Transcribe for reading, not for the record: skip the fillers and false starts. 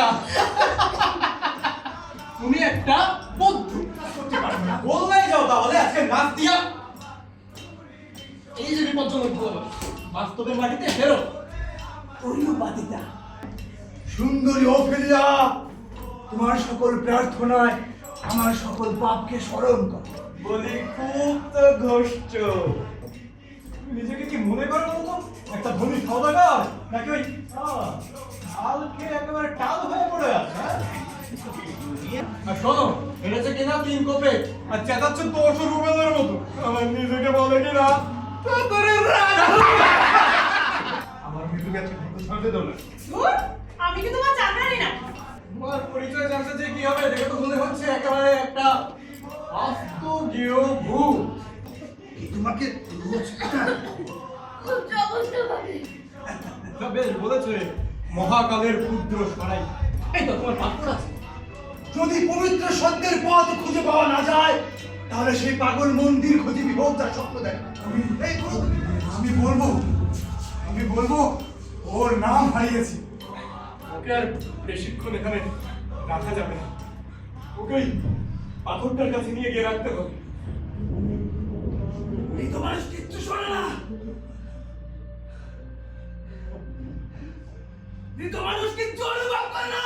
না। তুমি একটা বন্ধু করতে পারবে না। বললেই যাও তাহলে আজকে নাচ দিয়া এই যে বিপজ্জনক বল বাস্তবের মাটিতে ফেরো। অনুপাতিতা সুন্দরী অফেলিয়া, তোমার সকল প্রার্থনায় আমার সকল পাপকে স্মরণ করো। বলি খুব তো ঘষ্ট। নিজেকে কি মনে করো বলতো একটা ধনী সওদাগর, নাকি ওই ঝাল খেয়ে একেবারে টাল হয়ে পড়ে আছে? আর শোনো, এনেছে কিনা 3 কোপে আর চেঁচাচ্ছে 10 রুবেলের মতো। আমার নিজেকে বলে কিনা আমার মৃত্যু গেছে ছাড়তে দাও না। আমি কি তোমার চাকরানি না? তোমার পরিচয় জানতে যে কি হবে, দেখে তো মনে হচ্ছে একেবারে একটা আস্ত গেও ভূত। কি তোমাকে রোজ কাটায়? খুব জঘন্যভাবে। তা বেশ বলেছে, মহাকালের ক্ষুদ্র সরাই। এই তো তোমার পাথর আছে। যদি পবিত্র সত্যের পথ খুঁজে পাওয়া না যায়, তাহলে সেই পাগল মন্দির খুঁজে বিভোগ তার স্বপ্ন দেখা। এই তো, আমি বলবো ওর নাম হারিয়েছি। ওকে আর বেশিক্ষণ এখানে রাখা যাবে না। ওকে ওই পাথরটার কাছে নিয়ে গিয়ে রাখতে হবে। এই তো মানুষ কিচ্ছু শোনে না। মৃত মানুষ কিচ্ছু অনুভব করে না।